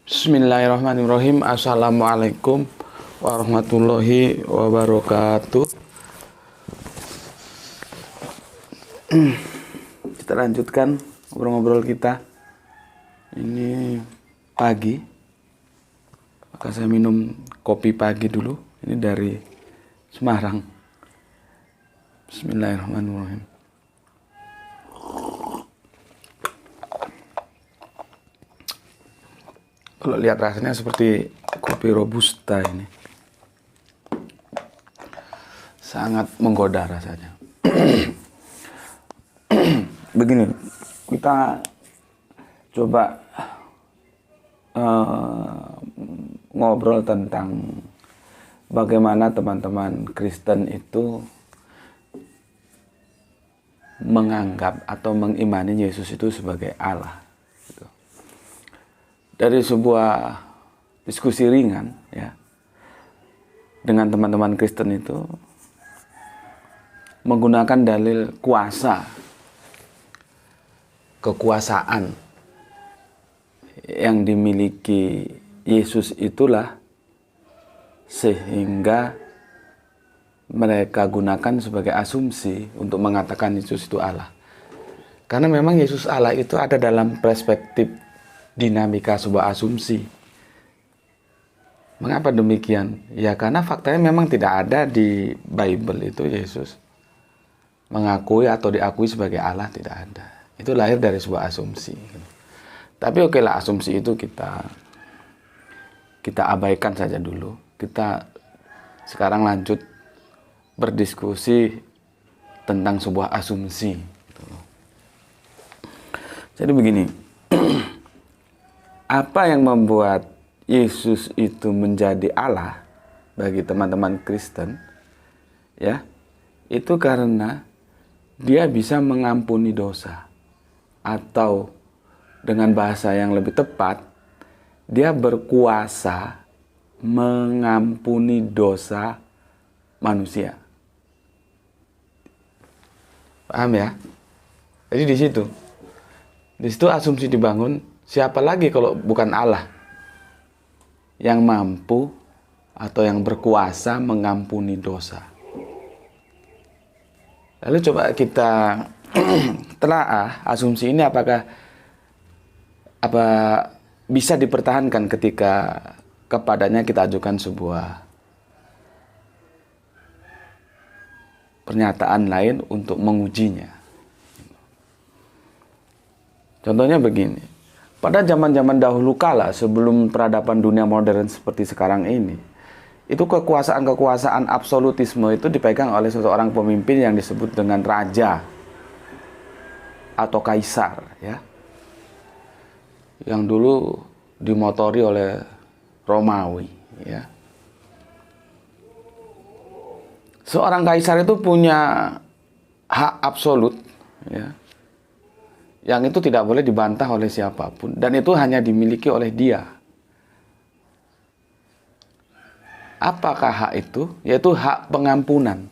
Bismillahirrahmanirrahim. Assalamualaikum warahmatullahi wabarakatuh. Kita lanjutkan ngobrol-ngobrol kita. Ini pagi, maka saya minum kopi pagi dulu. Ini dari Semarang. Bismillahirrahmanirrahim. Kalau lihat rasanya seperti kopi robusta ini. Sangat menggoda rasanya. Begini, kita coba ngobrol tentang bagaimana teman-teman Kristen itu menganggap atau mengimani Yesus itu sebagai Allah. Dari sebuah diskusi ringan ya dengan teman-teman Kristen itu menggunakan dalil kekuasaan yang dimiliki Yesus itulah sehingga mereka gunakan sebagai asumsi untuk mengatakan Yesus itu Allah. Karena memang Yesus Allah itu ada dalam perspektif dinamika sebuah asumsi. Mengapa demikian? Ya karena faktanya memang tidak ada di Bible itu Yesus mengakui atau diakui sebagai Allah, tidak ada. Itu lahir dari sebuah asumsi. Tapi oke lah, asumsi itu kita abaikan saja dulu. Kita sekarang lanjut berdiskusi tentang sebuah asumsi. Jadi begini. Apa yang membuat Yesus itu menjadi Allah bagi teman-teman Kristen, ya, itu karena dia bisa mengampuni dosa, atau dengan bahasa yang lebih tepat, dia berkuasa mengampuni dosa manusia. Paham ya? Jadi di situ asumsi dibangun. Siapa lagi kalau bukan Allah yang mampu atau yang berkuasa mengampuni dosa? Lalu coba kita telaah asumsi ini apa bisa dipertahankan ketika kepadanya kita ajukan sebuah pernyataan lain untuk mengujinya. Contohnya begini. Pada zaman-zaman dahulu kala, sebelum peradaban dunia modern seperti sekarang ini, itu kekuasaan absolutisme itu dipegang oleh seseorang pemimpin yang disebut dengan raja atau kaisar, ya, yang dulu dimotori oleh Romawi, ya. Seorang kaisar itu punya hak absolut, ya, yang itu tidak boleh dibantah oleh siapapun, dan itu hanya dimiliki oleh dia. Apakah hak itu? Yaitu hak pengampunan.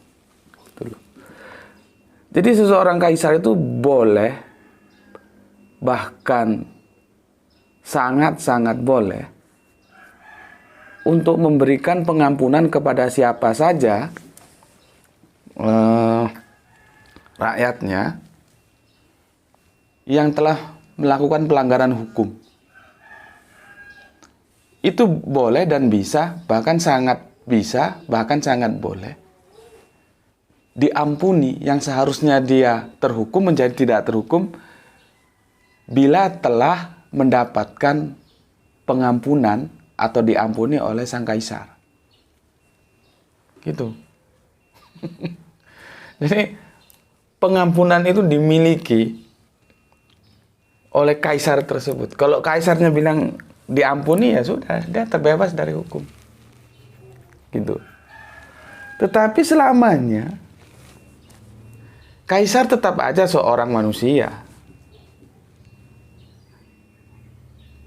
Jadi seseorang kaisar itu boleh, bahkan sangat-sangat boleh, untuk memberikan pengampunan kepada siapa saja rakyatnya yang telah melakukan pelanggaran hukum. Itu boleh dan bisa, bahkan sangat bisa, bahkan sangat boleh diampuni yang seharusnya dia terhukum menjadi tidak terhukum bila telah mendapatkan pengampunan atau diampuni oleh sang kaisar. Gitu. Jadi pengampunan itu dimiliki oleh kaisar tersebut. Kalau kaisarnya bilang diampuni, ya sudah, dia terbebas dari hukum. gitu. Tetapi selamanya kaisar tetap aja seorang manusia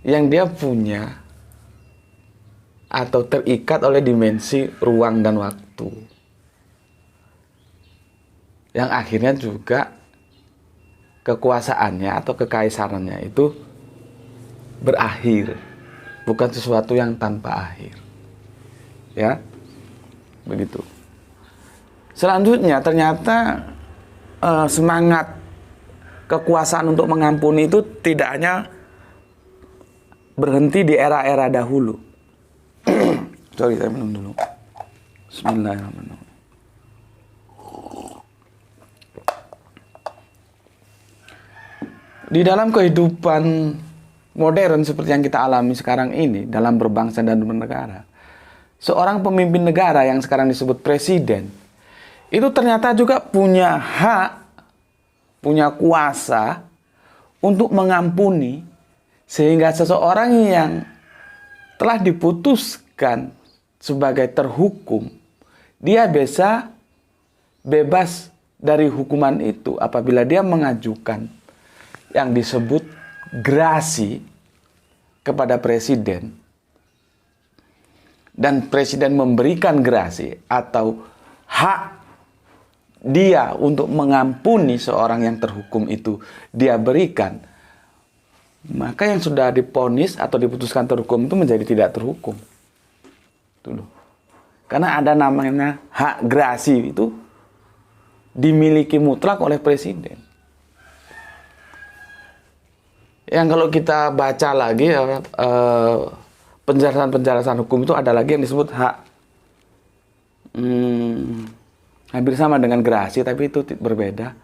yang dia punya atau terikat oleh dimensi ruang dan waktu, yang akhirnya juga kekuasaannya atau kekaisarannya itu berakhir, bukan sesuatu yang tanpa akhir. Ya, begitu. Selanjutnya ternyata semangat kekuasaan untuk mengampuni itu tidak hanya berhenti di era-era dahulu. Sorry, saya minum dulu. Bismillahirrahmanirrahim. Di dalam kehidupan modern seperti yang kita alami sekarang ini, dalam berbangsa dan bernegara, seorang pemimpin negara yang sekarang disebut presiden, itu ternyata juga punya hak, punya kuasa untuk mengampuni, sehingga seseorang yang telah diputuskan sebagai terhukum, dia bisa bebas dari hukuman itu apabila dia mengajukan yang disebut grasi kepada presiden. Dan presiden memberikan grasi atau hak dia untuk mengampuni seorang yang terhukum itu dia berikan, maka yang sudah diponis atau diputuskan terhukum itu menjadi tidak terhukum. Tuh. Karena ada namanya hak grasi, itu dimiliki mutlak oleh presiden. Yang kalau kita baca lagi penjelasan-penjelasan hukum itu ada lagi yang disebut hak hampir sama dengan grasi, tapi itu berbeda.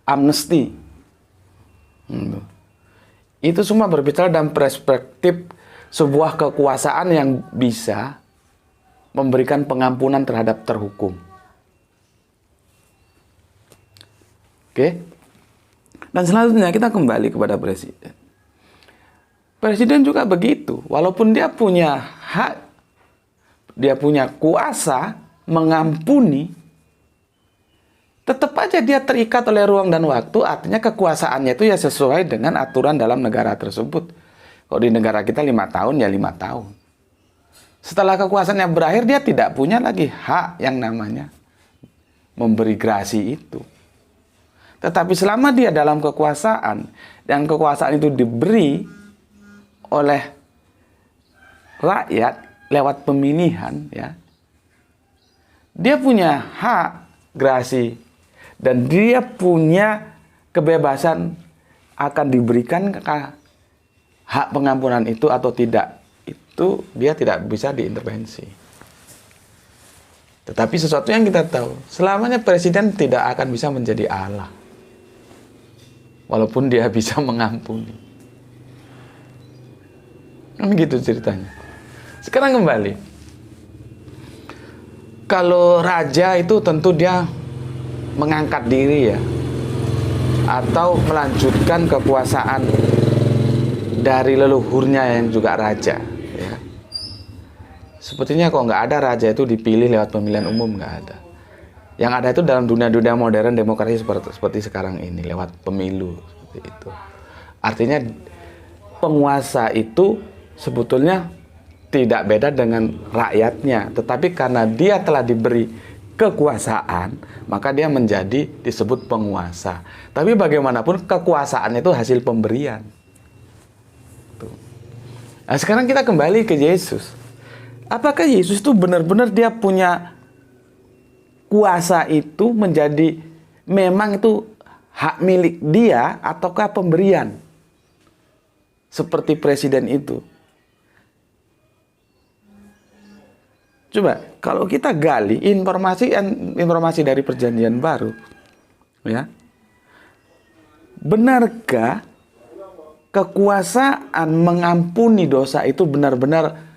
Amnesti. Itu semua berbicara dalam perspektif sebuah kekuasaan yang bisa memberikan pengampunan terhadap terhukum. Oke? Dan selanjutnya kita kembali kepada presiden. Presiden juga begitu. Walaupun dia punya hak, dia punya kuasa mengampuni, tetap aja dia terikat oleh ruang dan waktu. Artinya kekuasaannya itu ya sesuai dengan aturan dalam negara tersebut. Kalau di negara kita 5 tahun ya 5 tahun. Setelah kekuasaannya berakhir, dia tidak punya lagi hak yang namanya memberi grasi itu. Tetapi selama dia dalam kekuasaan, dan kekuasaan itu diberi oleh rakyat lewat pemilihan, ya, dia punya hak grasi dan dia punya kebebasan akan diberikan hak pengampunan itu atau tidak. Itu dia tidak bisa diintervensi. Tetapi sesuatu yang kita tahu, selamanya presiden tidak akan bisa menjadi Allah, walaupun dia bisa mengampuni. Kan gitu ceritanya. Sekarang kembali. Kalau raja itu tentu dia mengangkat diri ya, atau melanjutkan kekuasaan dari leluhurnya yang juga raja. Ya. Sepertinya kok nggak ada raja itu dipilih lewat pemilihan umum, nggak ada. Yang ada itu dalam dunia-dunia modern demokrasi seperti sekarang ini, lewat pemilu seperti itu. Artinya penguasa itu sebetulnya tidak beda dengan rakyatnya, tetapi karena dia telah diberi kekuasaan, maka dia menjadi disebut penguasa. Tapi bagaimanapun kekuasaan itu hasil pemberian. Tuh. Nah, sekarang kita kembali ke Yesus. Apakah Yesus itu benar-benar dia punya kuasa itu menjadi memang itu hak milik dia ataukah pemberian? Seperti presiden itu. Coba kalau kita gali informasi dari Perjanjian Baru, ya, benarkah kekuasaan mengampuni dosa itu benar-benar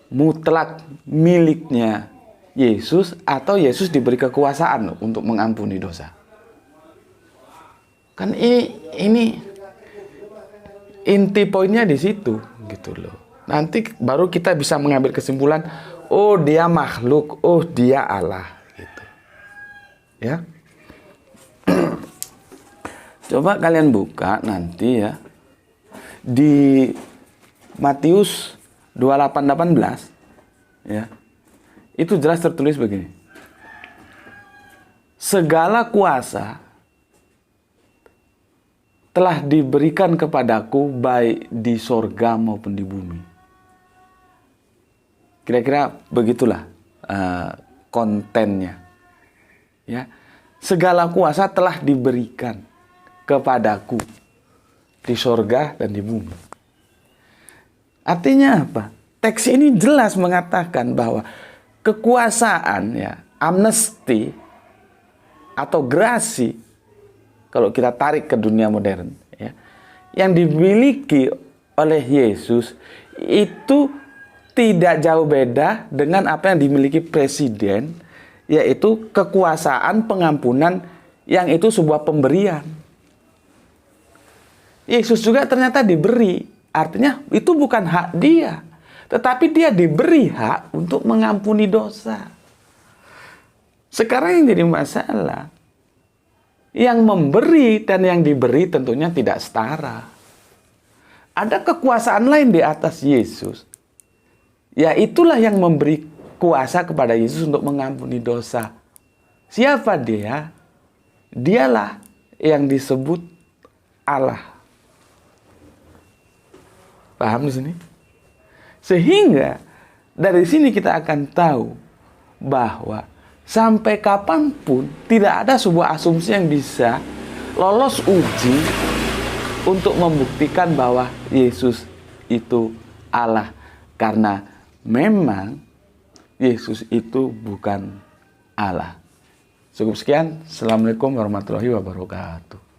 mutlak miliknya Yesus, atau Yesus diberi kekuasaan untuk mengampuni dosa? Kan ini inti poinnya di situ, gitu loh. Nanti baru kita bisa mengambil kesimpulan, oh dia makhluk, oh dia Allah gitu. Ya. Coba kalian buka nanti ya di Matius 28:18 ya. Itu jelas tertulis begini. Segala kuasa telah diberikan kepadaku baik di sorga maupun di bumi. Kira-kira begitulah kontennya. Ya, segala kuasa telah diberikan kepadaku di sorga dan di bumi. Artinya apa? Teks ini jelas mengatakan bahwa kekuasaan, ya, amnesti atau grasi, kalau kita tarik ke dunia modern, ya, yang dimiliki oleh Yesus itu tidak jauh beda dengan apa yang dimiliki presiden, yaitu kekuasaan pengampunan yang itu sebuah pemberian. Yesus juga ternyata diberi, artinya itu bukan hak dia, tetapi dia diberi hak untuk mengampuni dosa. Sekarang yang jadi masalah, yang memberi dan yang diberi tentunya tidak setara. Ada kekuasaan lain di atas Yesus, ya itulah yang memberi kuasa kepada Yesus untuk mengampuni dosa. Siapa dia? Dialah yang disebut Allah. Paham di sini? Sehingga dari sini kita akan tahu bahwa sampai kapanpun tidak ada sebuah asumsi yang bisa lolos uji untuk membuktikan bahwa Yesus itu Allah. Karena memang Yesus itu bukan Allah. Cukup sekian. Assalamualaikum warahmatullahi wabarakatuh.